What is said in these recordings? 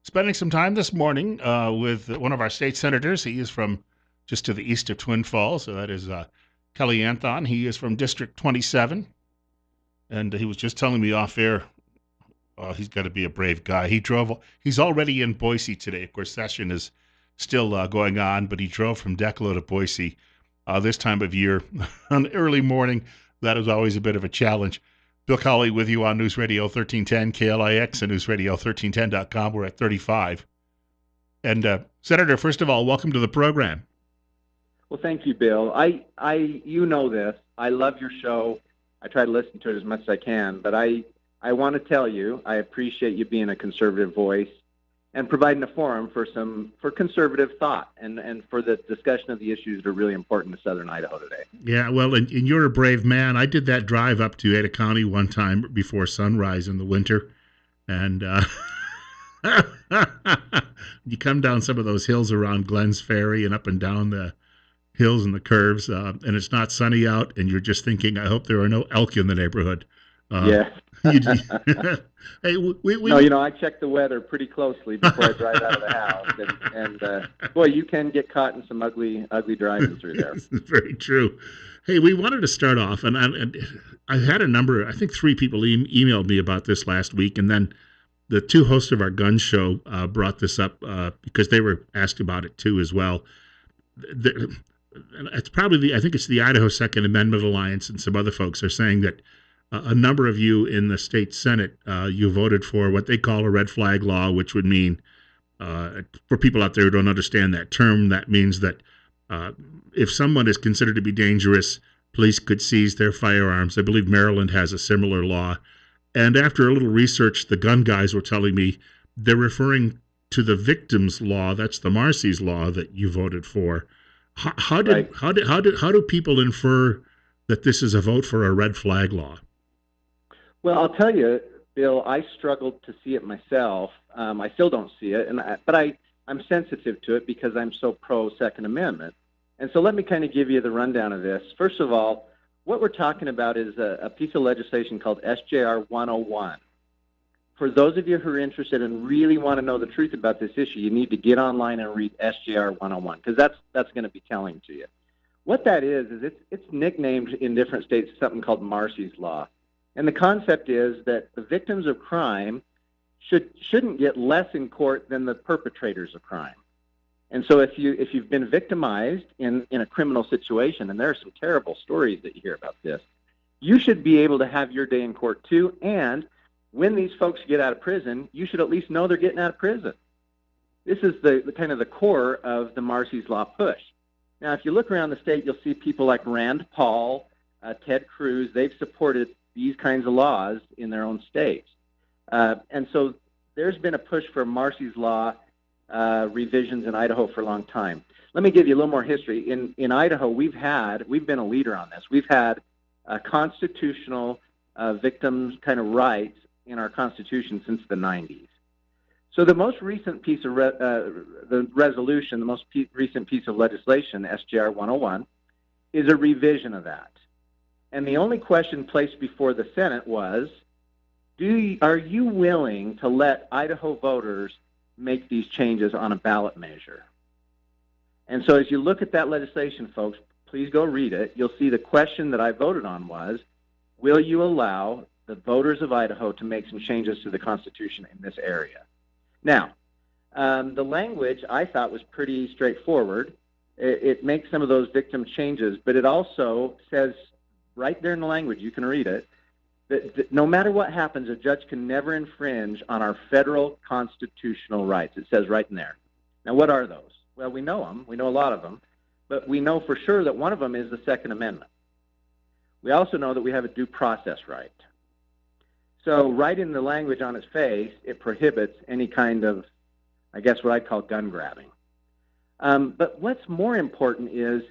spending some time this morning with one of our state senators. He is from just to the east of Twin Falls, so that is Kelly Anthon. He is from District 27, and he was just telling me off air. He's got to be a brave guy. He's already in Boise today. Of course, session is still going on, but he drove from Declo to Boise this time of year on early morning. That is always a bit of a challenge. Bill Colley with you on News Radio 1310 KLIX and newsradio1310.com. We're at 35. And Senator, first of all, welcome to the program. Well, thank you, Bill. You know this. I love your show. I try to listen to it as much as I can, but I want to tell you I appreciate you being a conservative voice and providing a forum for conservative thought and for the discussion of the issues that are really important to Southern Idaho today. Yeah, well, and you're a brave man. I did that drive up to Ada County one time before sunrise in the winter, and you come down some of those hills around Glens Ferry and up and down the hills and the curves, and it's not sunny out, and you're just thinking, I hope there are no elk in the neighborhood. Yeah. Hey, No, I check the weather pretty closely before I drive out of the house, and boy, you can get caught in some ugly driving through there. Very true. Hey, we wanted to start off, and I had a number. I think 3 people emailed me about this last week, and then the 2 hosts of our gun show brought this up because they were asked about it too as well. It's probably I think it's the Idaho Second Amendment Alliance and some other folks are saying that a number of you in the state Senate, you voted for what they call a red flag law, which would mean, for people out there who don't understand that term, that means that if someone is considered to be dangerous, police could seize their firearms. I believe Maryland has a similar law. And after a little research, the gun guys were telling me they're referring to the victim's law. That's the Marcy's law that you voted for. How do people infer that this is a vote for a red flag law? Well, I'll tell you, Bill, I struggled to see it myself. I still don't see it, but I'm sensitive to it because I'm so pro Second Amendment. And so let me kind of give you the rundown of this. First of all, what we're talking about is a piece of legislation called SJR 101. For those of you who are interested and really want to know the truth about this issue, you need to get online and read SJR 101 because that's going to be telling to you. What that is it's nicknamed in different states something called Marcy's Law. And the concept is that the victims of crime shouldn't get less in court than the perpetrators of crime. And so if you've been victimized in a criminal situation, and there are some terrible stories that you hear about this, you should be able to have your day in court too. And when these folks get out of prison, you should at least know they're getting out of prison. This is the kind of the core of the Marcy's Law push. Now, if you look around the state, you'll see people like Rand Paul, Ted Cruz. They've supported these kinds of laws in their own states. And so there's been a push for Marcy's Law revisions in Idaho for a long time. Let me give you a little more history. In Idaho, we've been a leader on this. We've had constitutional victims' kind of rights in our Constitution since the 90s. So the most recent piece of resolution, the most recent piece of legislation, SJR 101, is a revision of that. And the only question placed before the Senate was, are you willing to let Idaho voters make these changes on a ballot measure? And so as you look at that legislation, folks, please go read it. You'll see the question that I voted on was, will you allow the voters of Idaho to make some changes to the Constitution in this area? Now, the language I thought was pretty straightforward. It makes some of those victim changes, but it also says right there in the language, you can read it, that no matter what happens, a judge can never infringe on our federal constitutional rights. It says right in there. Now, what are those? Well, we know them. We know a lot of them. But we know for sure that one of them is the Second Amendment. We also know that we have a due process right. So right in the language on its face, it prohibits any kind of, I guess what I'd call gun grabbing. But what's more important is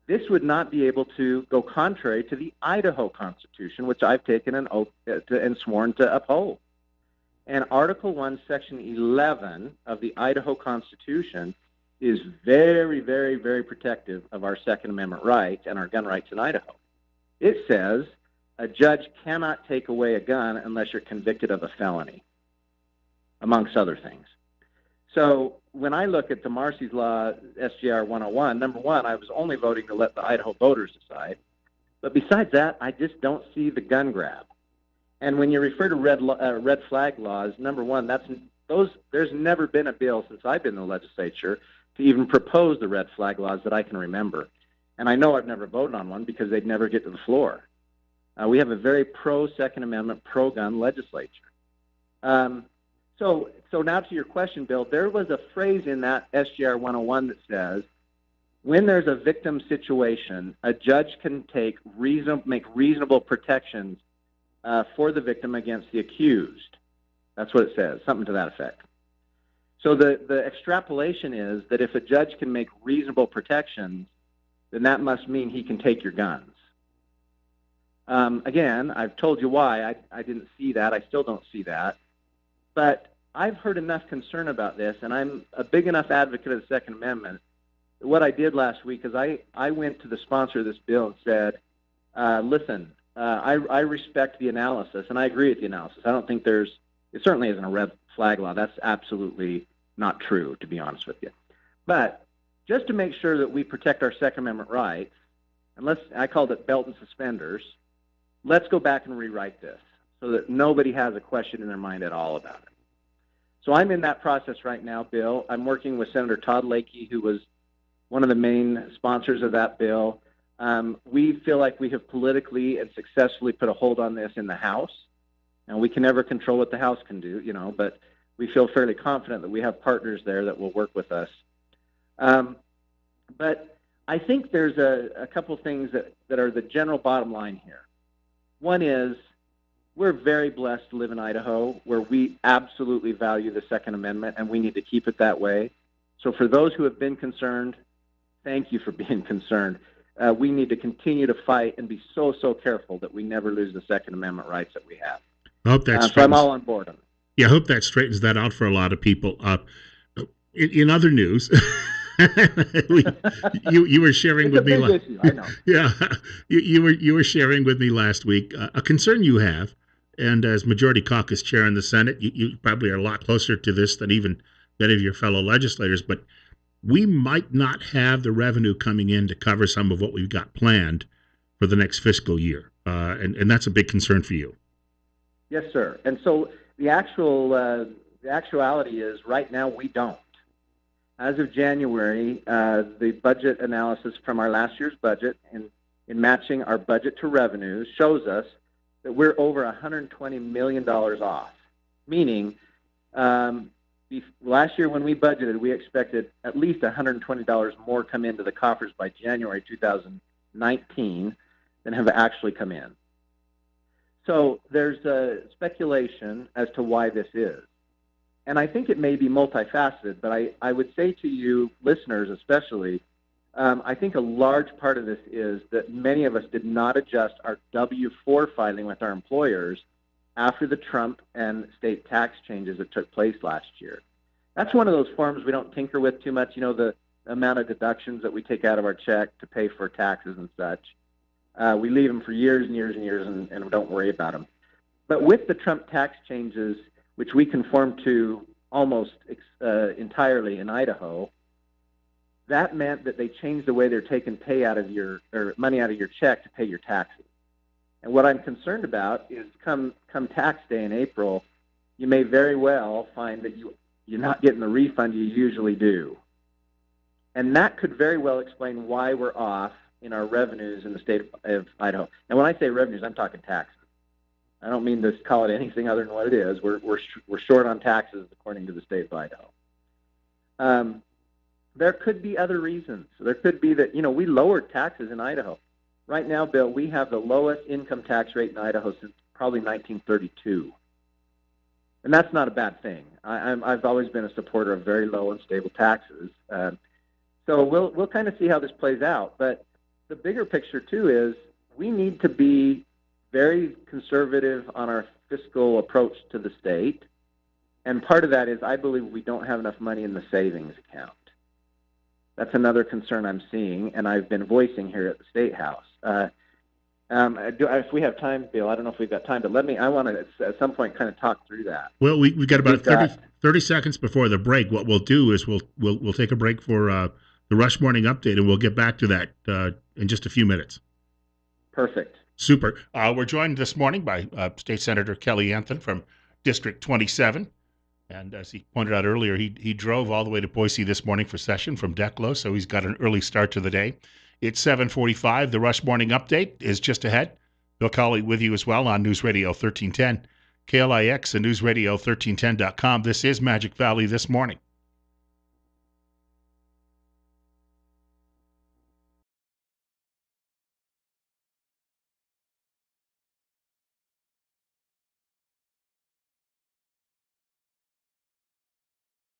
this would not be able to go contrary to the Idaho Constitution, which I've taken an oath and sworn to uphold. And Article 1, Section 11 of the Idaho Constitution is very, very, very protective of our Second Amendment rights and our gun rights in Idaho. It says a judge cannot take away a gun unless you're convicted of a felony, amongst other things. So when I look at the Marcy's Law, SGR 101, number one, I was only voting to let the Idaho voters decide. But besides that, I just don't see the gun grab. And when you refer to red flag laws, number one, there's never been a bill since I've been in the legislature to even propose the red flag laws that I can remember. And I know I've never voted on one because they'd never get to the floor. We have a very pro-Second Amendment, pro-gun legislature. So now to your question, Bill, there was a phrase in that SGR 101 that says, when there's a victim situation, a judge can make reasonable protections for the victim against the accused. That's what it says, something to that effect. So the extrapolation is that if a judge can make reasonable protections, then that must mean he can take your guns. Again, I've told you why I didn't see that. I still don't see that. But I've heard enough concern about this, and I'm a big enough advocate of the Second Amendment. What I did last week is I went to the sponsor of this bill and said, listen, I respect the analysis, and I agree with the analysis. I don't think it certainly isn't a red flag law. That's absolutely not true, to be honest with you. But just to make sure that we protect our Second Amendment rights, and I called it belt and suspenders, let's go back and rewrite this so that nobody has a question in their mind at all about it. So I'm in that process right now, Bill. I'm working with Senator Todd Lakey, who was one of the main sponsors of that bill. We feel like we have politically and successfully put a hold on this in the House, and we can never control what the House can do, but we feel fairly confident that we have partners there that will work with us. But I think there's a couple things that are the general bottom line here. One is we're very blessed to live in Idaho, where we absolutely value the Second Amendment, and we need to keep it that way. So for those who have been concerned, thank you for being concerned. We need to continue to fight and be so careful that we never lose the Second Amendment rights that we have. I hope that so I'm all on board on it. Yeah, I hope that straightens that out for a lot of people. In other news, you were sharing with me. It's a big issue, I know. Yeah, you were sharing with me last week a concern you have, and as Majority Caucus Chair in the Senate, you probably are a lot closer to this than even many of your fellow legislators. But we might not have the revenue coming in to cover some of what we've got planned for the next fiscal year, and that's a big concern for you. Yes, sir. And so the actuality is right now we don't. As of January, the budget analysis from our last year's budget in matching our budget to revenues shows us that we're over $120 million off, meaning last year when we budgeted, we expected at least $120 more come into the coffers by January 2019 than have actually come in. So there's a speculation as to why this is. And I think it may be multifaceted, but I would say to you, listeners especially, I think a large part of this is that many of us did not adjust our W-4 filing with our employers after the Trump and state tax changes that took place last year. That's one of those forms we don't tinker with too much, the amount of deductions that we take out of our check to pay for taxes and such. We leave them for years and years and years and don't worry about them. But with the Trump tax changes, which we conform to almost entirely in Idaho, that meant that they changed the way they're taking money out of your check to pay your taxes. And what I'm concerned about is come tax day in April, you may very well find that you're not getting the refund you usually do. And that could very well explain why we're off in our revenues in the state of Idaho. And when I say revenues, I'm talking taxes. I don't mean to call it anything other than what it is. We're short on taxes according to the state of Idaho. There could be other reasons. There could be that, we lowered taxes in Idaho. Right now, Bill, we have the lowest income tax rate in Idaho since probably 1932. And that's not a bad thing. I've always been a supporter of very low and stable taxes. So we'll kind of see how this plays out. But the bigger picture, too, is we need to be very conservative on our fiscal approach to the state. And part of that is I believe we don't have enough money in the savings account. That's another concern I'm seeing, and I've been voicing here at the State House. If we have time, Bill, I don't know if we've got time, but I want to at some point kind of talk through that. Well, we got Because about we've got, 30 seconds before the break. What we'll do is we'll take a break for the Rush Morning Update, and we'll get back to that in just a few minutes. perfect. Super. We're joined this morning by State Senator Kelly Anthony from District 27. And as he pointed out earlier, he drove all the way to Boise this morning for session from Declo, so he's got an early start to the day. It's 7:45. The Rush Morning Update is just ahead. Bill Colley with you as well on News Radio 1310, KLIX and newsradio1310.com. This is Magic Valley This Morning.